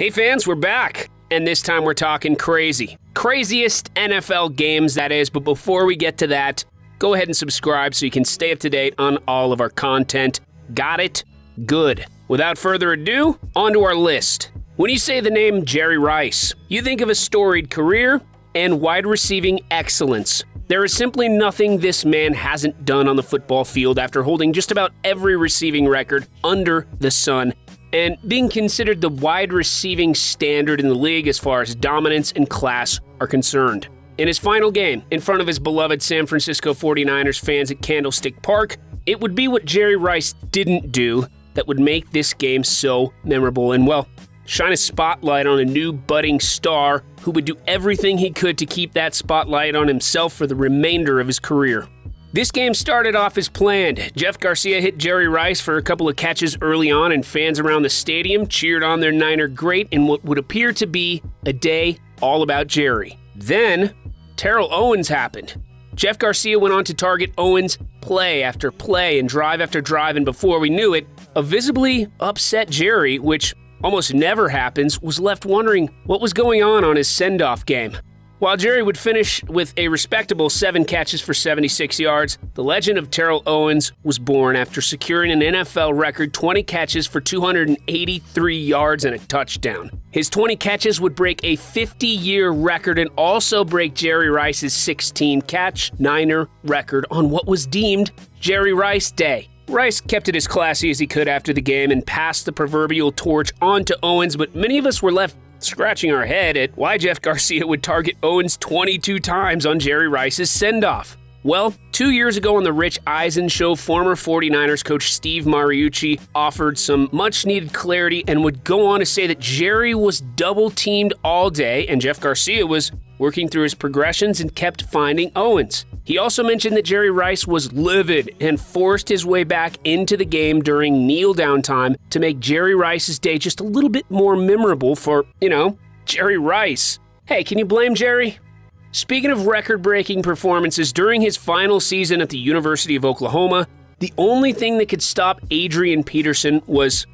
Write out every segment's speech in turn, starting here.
Hey fans, we're back. And this time we're talking crazy. Craziest NFL games, that is. But before we get to that, go ahead and subscribe so you can stay up to date on all of our content. Got it? Good. Without further ado, on to our list. When you say the name Jerry Rice, you think of a storied career and wide receiving excellence. There is simply nothing this man hasn't done on the football field after holding just about every receiving record under the sun and being considered the wide receiving standard in the league as far as dominance and class are concerned. In his final game, in front of his beloved San Francisco 49ers fans at Candlestick Park, it would be what Jerry Rice didn't do that would make this game so memorable and, well, shine a spotlight on a new budding star who would do everything he could to keep that spotlight on himself for the remainder of his career. This game started off as planned. Jeff Garcia hit Jerry Rice for a couple of catches early on, and fans around the stadium cheered on their Niner great in what would appear to be a day all about Jerry. Then, Terrell Owens happened. Jeff Garcia went on to target Owens play after play and drive after drive, and before we knew it, a visibly upset Jerry, which almost never happens, was left wondering what was going on his send-off game. While Jerry would finish with a respectable 7 catches for 76 yards, the legend of Terrell Owens was born after securing an NFL record 20 catches for 283 yards and a touchdown. His 20 catches would break a 50-year record and also break Jerry Rice's 16-catch Niner record on what was deemed Jerry Rice Day. Rice kept it as classy as he could after the game and passed the proverbial torch on to Owens, but many of us were left scratching our head at why Jeff Garcia would target Owens 22 times on Jerry Rice's send-off. Well, 2 years ago on the Rich Eisen Show, former 49ers coach Steve Mariucci offered some much-needed clarity and would go on to say that Jerry was double-teamed all day and Jeff Garcia was working through his progressions and kept finding Owens. He also mentioned that Jerry Rice was livid and forced his way back into the game during kneel-down time to make Jerry Rice's day just a little bit more memorable for, Jerry Rice. Hey, can you blame Jerry? Speaking of record-breaking performances, during his final season at the University of Oklahoma, the only thing that could stop Adrian Peterson was,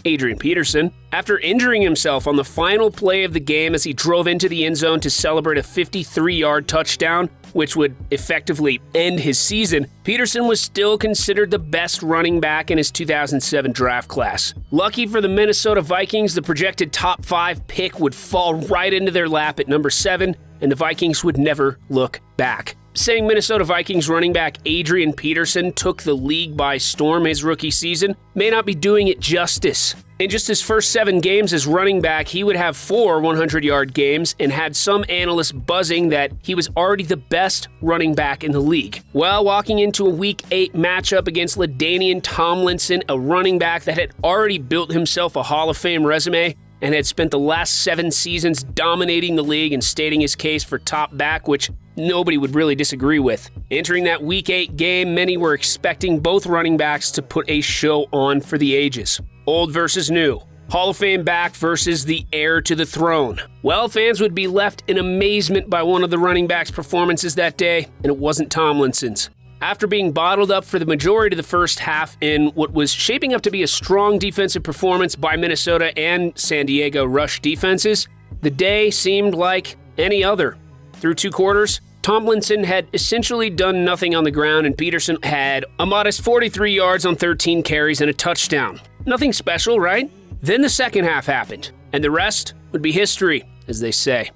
Adrian Peterson. After injuring himself on the final play of the game as he drove into the end zone to celebrate a 53-yard touchdown, which would effectively end his season, Peterson was still considered the best running back in his 2007 draft class. Lucky for the Minnesota Vikings, the projected top 5 pick would fall right into their lap at number 7, and the Vikings would never look back. Saying Minnesota Vikings running back Adrian Peterson took the league by storm his rookie season may not be doing it justice. In just his first 7 games as running back, he would have 4 100-yard games and had some analysts buzzing that he was already the best running back in the league. Well, walking into a Week 8 matchup against LaDainian Tomlinson, a running back that had already built himself a Hall of Fame resume and had spent the last 7 seasons dominating the league and stating his case for top back, which nobody would really disagree with. Entering that Week 8 game, many were expecting both running backs to put a show on for the ages. Old versus new. Hall of Fame back versus the heir to the throne. Well, fans would be left in amazement by one of the running backs' performances that day, and it wasn't Tomlinson's. After being bottled up for the majority of the first half in what was shaping up to be a strong defensive performance by Minnesota and San Diego rush defenses, the day seemed like any other. Through 2 quarters, Tomlinson had essentially done nothing on the ground, and Peterson had a modest 43 yards on 13 carries and a touchdown. Nothing special, right? Then the second half happened, and the rest would be history, as they say.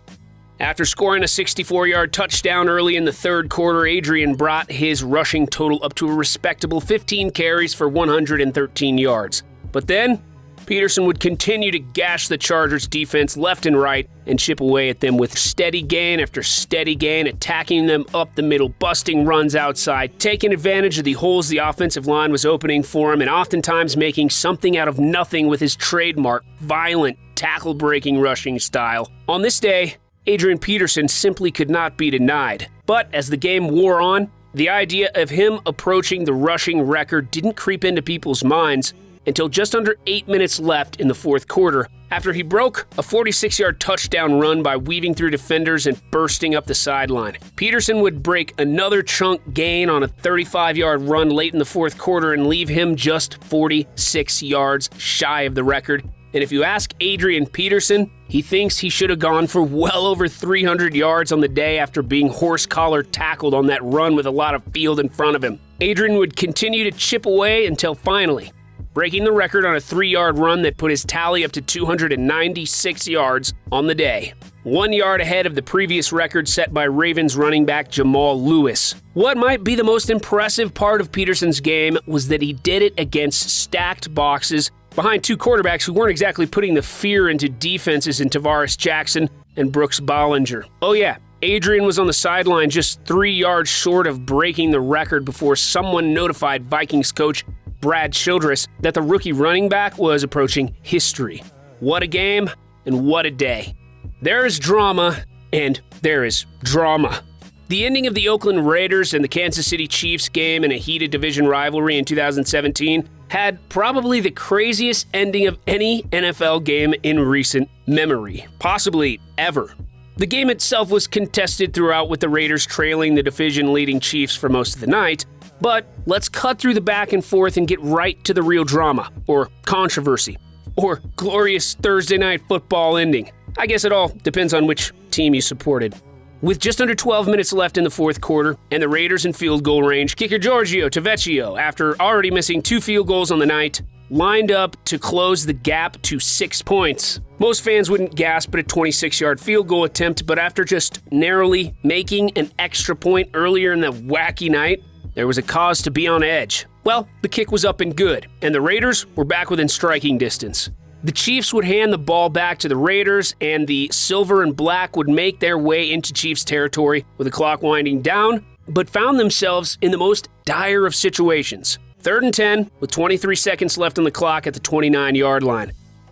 After scoring a 64-yard touchdown early in the third quarter, Adrian brought his rushing total up to a respectable 15 carries for 113 yards. But then, Peterson would continue to gash the Chargers' defense left and right and chip away at them with steady gain after steady gain, attacking them up the middle, busting runs outside, taking advantage of the holes the offensive line was opening for him, and oftentimes making something out of nothing with his trademark, violent, tackle-breaking rushing style. On this day, Adrian Peterson simply could not be denied. But as the game wore on, the idea of him approaching the rushing record didn't creep into people's minds until just under 8 minutes left in the fourth quarter, after he broke a 46-yard touchdown run by weaving through defenders and bursting up the sideline. Peterson would break another chunk gain on a 35-yard run late in the fourth quarter and leave him just 46 yards shy of the record, And if you ask Adrian Peterson, he thinks he should have gone for well over 300 yards on the day after being horse-collar tackled on that run with a lot of field in front of him. Adrian would continue to chip away until finally, breaking the record on a 3-yard run that put his tally up to 296 yards on the day. 1 yard ahead of the previous record set by Ravens running back Jamal Lewis. What might be the most impressive part of Peterson's game was that he did it against stacked boxes behind two quarterbacks who weren't exactly putting the fear into defenses in Tavares Jackson and Brooks Bollinger. Oh yeah, Adrian was on the sideline just 3 yards short of breaking the record before someone notified Vikings coach Brad Childress that the rookie running back was approaching history. What a game, and what a day. There is drama, and there is drama. The ending of the Oakland Raiders and the Kansas City Chiefs game in a heated division rivalry in 2017 had probably the craziest ending of any NFL game in recent memory, possibly ever. The game itself was contested throughout, with the Raiders trailing the division-leading Chiefs for most of the night, but let's cut through the back and forth and get right to the real drama, or controversy, or glorious Thursday night football ending. I guess it all depends on which team you supported. With just under 12 minutes left in the fourth quarter, and the Raiders in field goal range, kicker Giorgio Tavecchio, after already missing 2 field goals on the night, lined up to close the gap to 6 points. Most fans wouldn't gasp at a 26-yard field goal attempt, but after just narrowly making an extra point earlier in the wacky night, there was a cause to be on edge. Well, the kick was up and good, and the Raiders were back within striking distance. The Chiefs would hand the ball back to the Raiders, and the silver and black would make their way into Chiefs territory with the clock winding down, but found themselves in the most dire of situations. 3rd and 10, with 23 seconds left on the clock at the 29-yard line.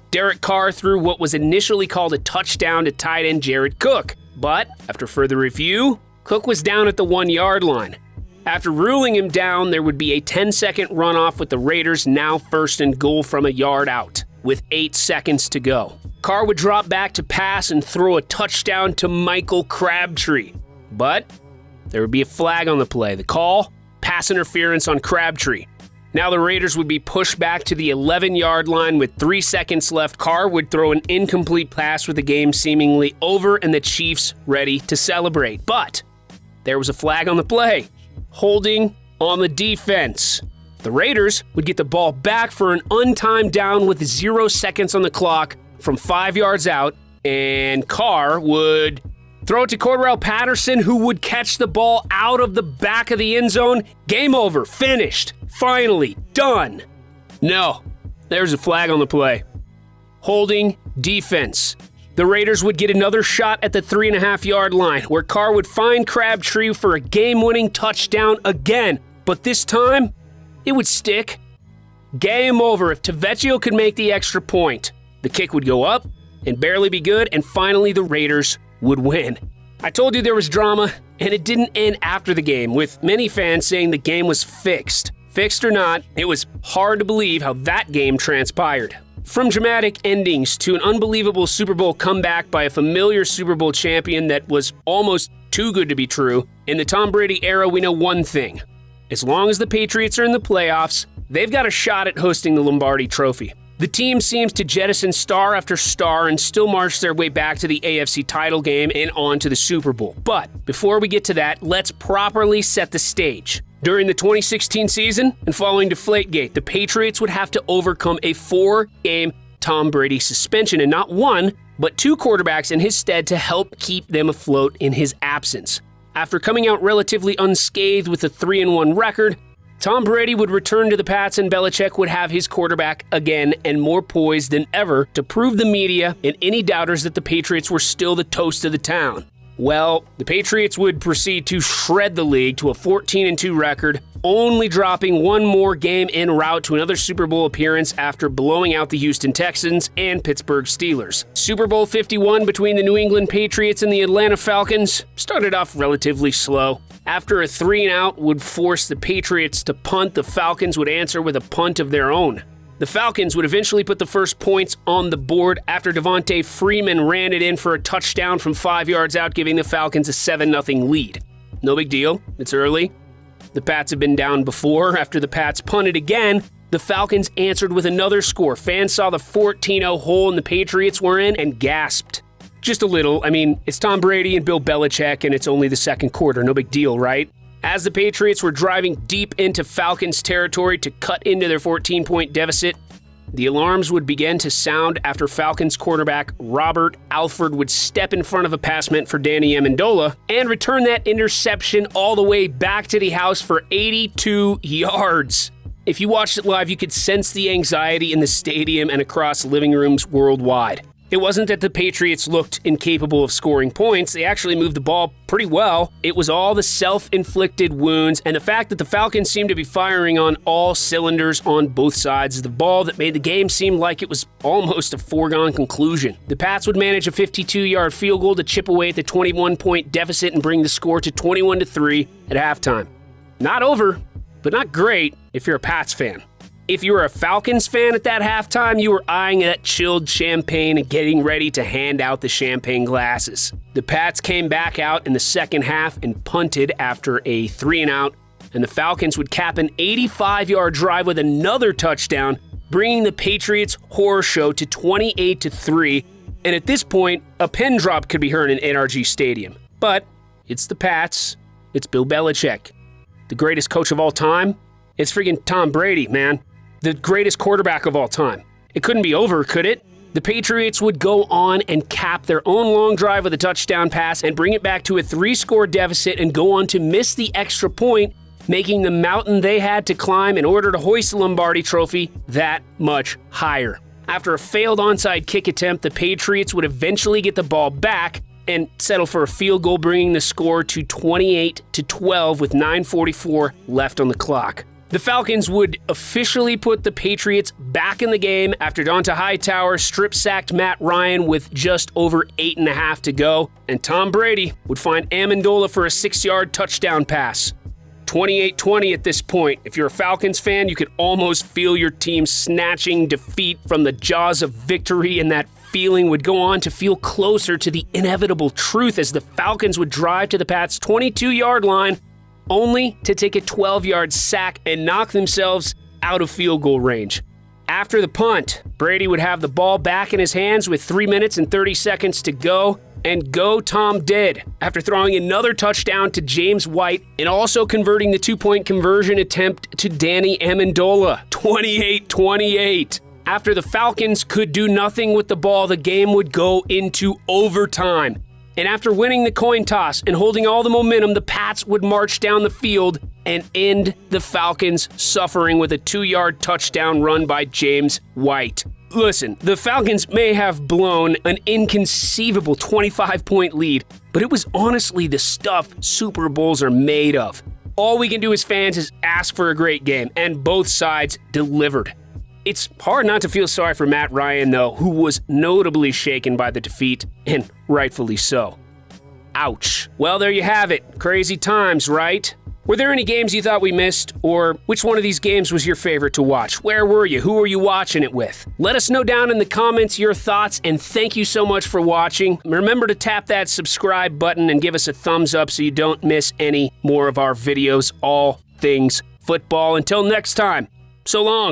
Derek Carr threw what was initially called a touchdown to tight end Jared Cook, but after further review, Cook was down at the 1-yard line. After ruling him down, there would be a 10-second runoff with the Raiders now 1st and goal from a yard out, with 8 seconds to go. Carr would drop back to pass and throw a touchdown to Michael Crabtree. But there would be a flag on the play. The call, pass interference on Crabtree. Now the Raiders would be pushed back to the 11-yard line with 3 seconds left. Carr would throw an incomplete pass with the game seemingly over and the Chiefs ready to celebrate. But there was a flag on the play. Holding on the defense. The Raiders would get the ball back for an untimed down with 0 seconds on the clock from 5 yards out, and Carr would throw it to Cordarrelle Patterson, who would catch the ball out of the back of the end zone. Game over. Finished. Finally. Done. No. There's a flag on the play. Holding defense. The Raiders would get another shot at the 3.5-yard line, where Carr would find Crabtree for a game-winning touchdown again. But this time, it would stick. Game over. If Tavecchio could make the extra point, the kick would go up and barely be good, and finally the Raiders would win. I told you there was drama, and it didn't end after the game, with many fans saying the game was fixed. Fixed or not, it was hard to believe how that game transpired. From dramatic endings to an unbelievable Super Bowl comeback by a familiar Super Bowl champion that was almost too good to be true, in the Tom Brady era we know one thing. As long as the Patriots are in the playoffs, they've got a shot at hosting the Lombardi Trophy. The team seems to jettison star after star and still march their way back to the AFC title game and on to the Super Bowl. But before we get to that, let's properly set the stage. During the 2016 season and following Deflategate, the Patriots would have to overcome a 4-game Tom Brady suspension, and not one, but 2 quarterbacks in his stead to help keep them afloat in his absence. After coming out relatively unscathed with a 3-1 record, Tom Brady would return to the Pats, and Belichick would have his quarterback again and more poised than ever to prove the media and any doubters that the Patriots were still the toast of the town. Well, the Patriots would proceed to shred the league to a 14-2 record, only dropping one more game en route to another Super Bowl appearance after blowing out the Houston Texans and Pittsburgh Steelers. Super Bowl 51 between the New England Patriots and the Atlanta Falcons started off relatively slow. After a 3-and-out would force the Patriots to punt, the Falcons would answer with a punt of their own. The Falcons would eventually put the first points on the board after Devontae Freeman ran it in for a touchdown from 5 yards out, giving the Falcons a 7-0 lead. No big deal, it's early. The Pats have been down before. After the Pats punted again, the Falcons answered with another score. Fans saw the 14-0 hole the Patriots were in and gasped. Just a little. I mean, it's Tom Brady and Bill Belichick, and it's only the second quarter. No big deal, right? As the Patriots were driving deep into Falcons territory to cut into their 14-point deficit, the alarms would begin to sound after Falcons quarterback Robert Alford would step in front of a pass meant for Danny Amendola and return that interception all the way back to the house for 82 yards. If you watched it live, you could sense the anxiety in the stadium and across living rooms worldwide. It wasn't that the Patriots looked incapable of scoring points. They actually moved the ball pretty well. It was all the self-inflicted wounds and the fact that the Falcons seemed to be firing on all cylinders on both sides of the ball that made the game seem like it was almost a foregone conclusion. The Pats would manage a 52-yard field goal to chip away at the 21-point deficit and bring the score to 21-3 at halftime. Not over, but not great if you're a Pats fan. If you were a Falcons fan at that halftime, you were eyeing that chilled champagne and getting ready to hand out the champagne glasses. The Pats came back out in the second half and punted after a 3-and-out, and the Falcons would cap an 85-yard drive with another touchdown, bringing the Patriots' horror show to 28-3, and at this point, a pin drop could be heard in NRG Stadium. But it's the Pats. It's Bill Belichick. The greatest coach of all time? It's freaking Tom Brady, man. The greatest quarterback of all time. It couldn't be over, could it? The Patriots would go on and cap their own long drive with a touchdown pass and bring it back to a 3-score deficit and go on to miss the extra point, making the mountain they had to climb in order to hoist the Lombardi Trophy that much higher. After a failed onside kick attempt, the Patriots would eventually get the ball back and settle for a field goal, bringing the score to 28-12 with 9:44 left on the clock. The Falcons would officially put the Patriots back in the game after Donta Hightower strip-sacked Matt Ryan with just over 8.5 to go, and Tom Brady would find Amendola for a 6-yard touchdown pass. 28-20 at this point. If you're a Falcons fan, you could almost feel your team snatching defeat from the jaws of victory, and that feeling would go on to feel closer to the inevitable truth as the Falcons would drive to the Pats' 22-yard line, only to take a 12-yard sack and knock themselves out of field goal range. After the punt, Brady would have the ball back in his hands with 3 minutes and 30 seconds to go, and go Tom did, after throwing another touchdown to James White and also converting the 2-point conversion attempt to Danny Amendola, 28-28. After the Falcons could do nothing with the ball, the game would go into overtime. And after winning the coin toss and holding all the momentum, the Pats would march down the field and end the Falcons' suffering with a 2-yard touchdown run by James White. Listen, the Falcons may have blown an inconceivable 25-point lead, but it was honestly the stuff Super Bowls are made of. All we can do as fans is ask for a great game, and both sides delivered. It's hard not to feel sorry for Matt Ryan, though, who was notably shaken by the defeat, and rightfully so. Ouch. Well, there you have it. Crazy times, right? Were there any games you thought we missed, or which one of these games was your favorite to watch? Where were you? Who were you watching it with? Let us know down in the comments your thoughts, and thank you so much for watching. Remember to tap that subscribe button and give us a thumbs up so you don't miss any more of our videos, all things football. Until next time, so long.